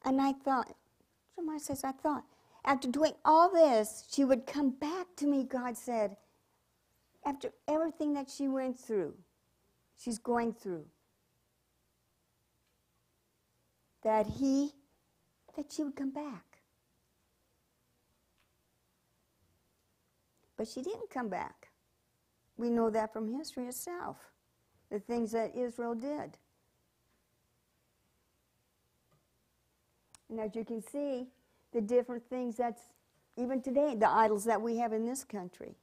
And I thought, Jeremiah says, I thought, after doing all this, she would come back to me, God said, after everything that she went through, she's going through, that she would come back. But she didn't come back. We know that from history itself, the things that Israel did. And as you can see, the different things that's, even today, the idols that we have in this country.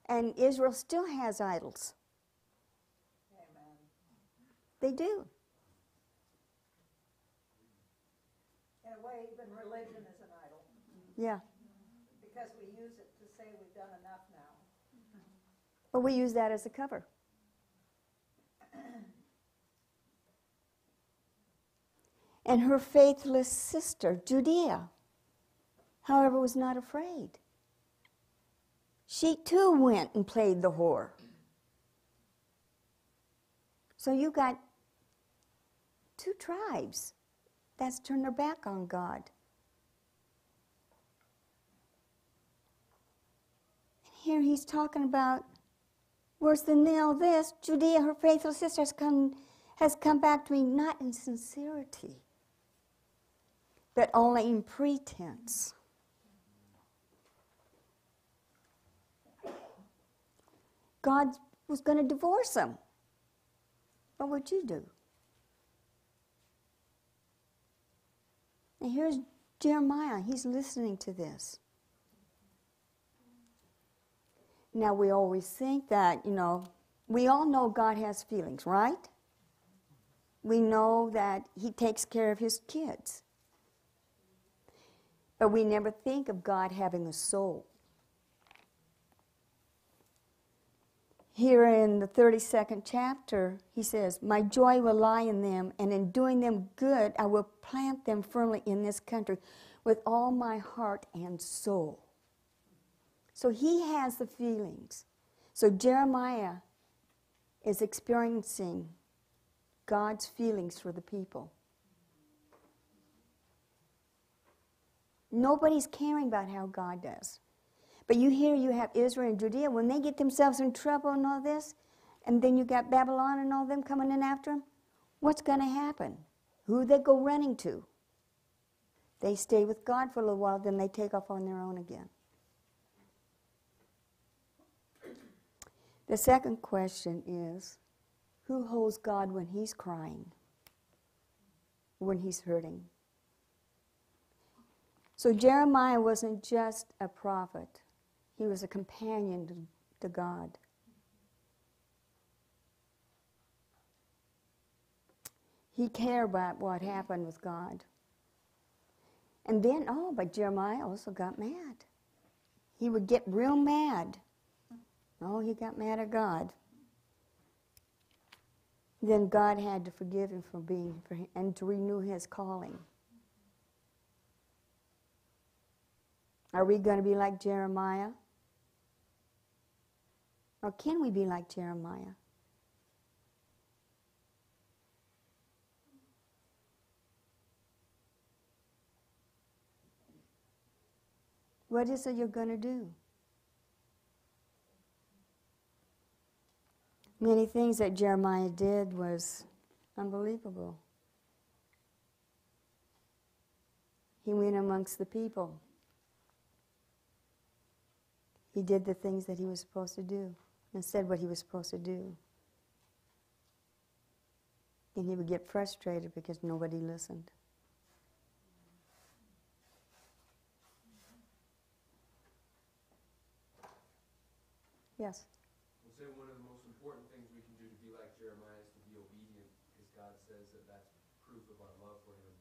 And Israel still has idols. Amen. They do. In a way, even religion is an idol. Yeah. Because we use it to say we've done enough now. But we use that as a cover. And her faithless sister, Judea, however, was not afraid. She too went and played the whore. So you got two tribes that's turned their back on God. And here he's talking about, worse than all this, Judea, her faithful sister, has come back to me not in sincerity, but only in pretense. God was going to divorce them. What would you do? And here's Jeremiah. He's listening to this. Now, we always think that, we all know God has feelings, right? We know that he takes care of his kids. But we never think of God having a soul. Here in the 32nd chapter, he says, my joy will lie in them, and in doing them good, I will plant them firmly in this country with all my heart and soul. So he has the feelings. So Jeremiah is experiencing God's feelings for the people. Nobody's caring about how God does. But you have Israel and Judea, when they get themselves in trouble and all this, and then you got Babylon and all them coming in after them, what's going to happen? Who they go running to? They stay with God for a little while, then they take off on their own again. The second question is, who holds God when he's crying? When he's hurting? So Jeremiah wasn't just a prophet. He was a companion to God. He cared about what happened with God. And then, but Jeremiah also got mad. He would get real mad. He got mad at God. Then God had to forgive him for him, and to renew his calling. Are we going to be like Jeremiah? Or can we be like Jeremiah? What is it you're going to do? Many things that Jeremiah did was unbelievable. He went amongst the people. He did the things that he was supposed to do and said what he was supposed to do. And he would get frustrated because nobody listened. Yes? We'll say one of the most important things we can do to be like Jeremiah is to be obedient, because God says that that's proof of our love for him,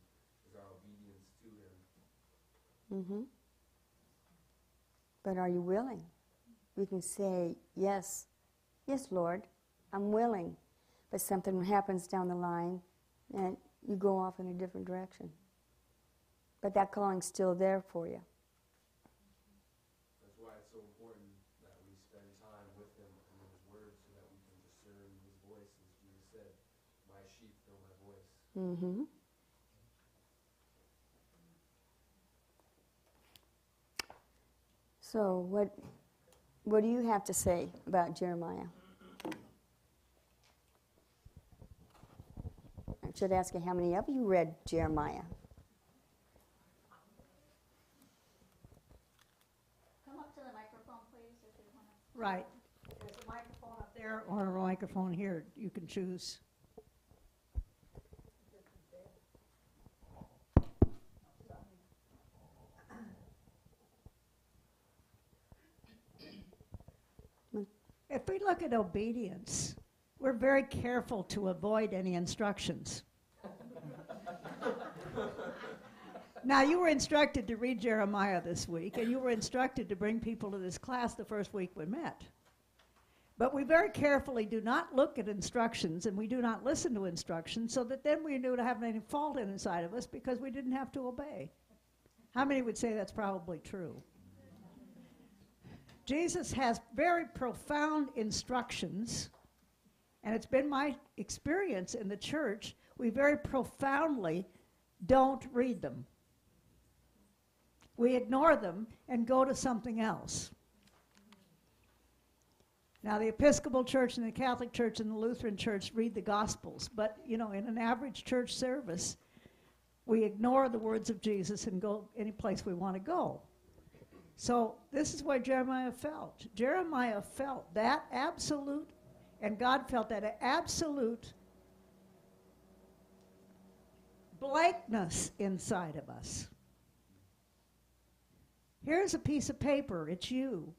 is our obedience to him. Mm-hmm. But are you willing? We can say, yes, Lord, I'm willing. But something happens down the line and you go off in a different direction. But that calling's still there for you. That's why it's so important that we spend time with him and in his word so that we can discern his voice. As Jesus said, my sheep know my voice. Mm-hmm. So what do you have to say about Jeremiah? I should ask you, how many of you read Jeremiah? Come up to the microphone, please, if you want to. Right. There's a microphone up there or a microphone here. You can choose. If we look at obedience, we're very careful to avoid any instructions. Now, you were instructed to read Jeremiah this week, and you were instructed to bring people to this class the first week we met. But we very carefully do not look at instructions, and we do not listen to instructions, so that then we knew to have any fault inside of us because we didn't have to obey. How many would say that's probably true? Jesus has very profound instructions, and it's been my experience in the church, we very profoundly don't read them. We ignore them and go to something else. Now, the Episcopal Church and the Catholic Church and the Lutheran Church read the Gospels, but, in an average church service, we ignore the words of Jesus and go any place we want to go. So this is what Jeremiah felt. Jeremiah felt that absolute, and God felt that absolute blankness inside of us. Here's a piece of paper, it's you.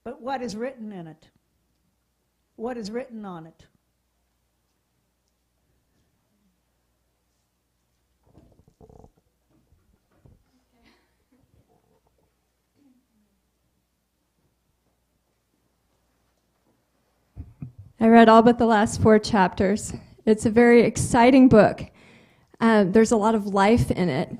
But what is written in it? What is written on it? I read all but the last 4 chapters. It's a very exciting book. There's a lot of life in it.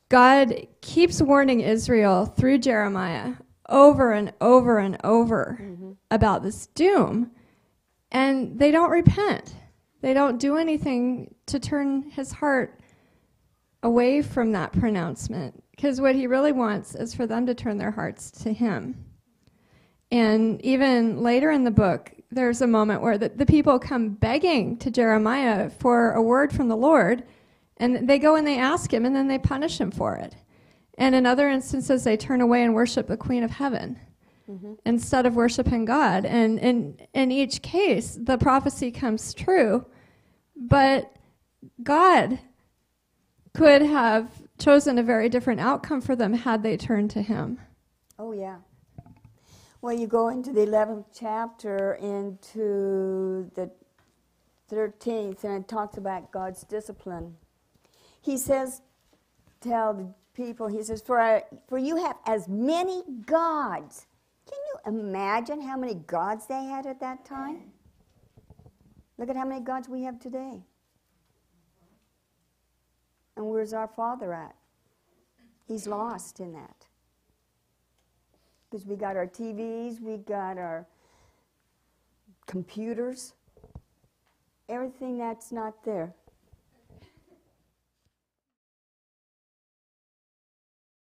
God keeps warning Israel through Jeremiah over and over and over about this doom, and they don't repent. They don't do anything to turn his heart away from that pronouncement, because what he really wants is for them to turn their hearts to him. And even later in the book, there's a moment where the people come begging to Jeremiah for a word from the Lord, and they go and they ask him, and then they punish him for it. And in other instances, they turn away and worship the Queen of Heaven instead of worshiping God. And in each case, the prophecy comes true, but God could have chosen a very different outcome for them had they turned to him. Oh, yeah. Well, you go into the 11th chapter, into the 13th, and it talks about God's discipline. He says, tell the people, he says, for you have as many gods. Can you imagine how many gods they had at that time? Look at how many gods we have today. And where's our Father at? He's lost in that. Because we got our TVs, we got our computers, everything that's not there.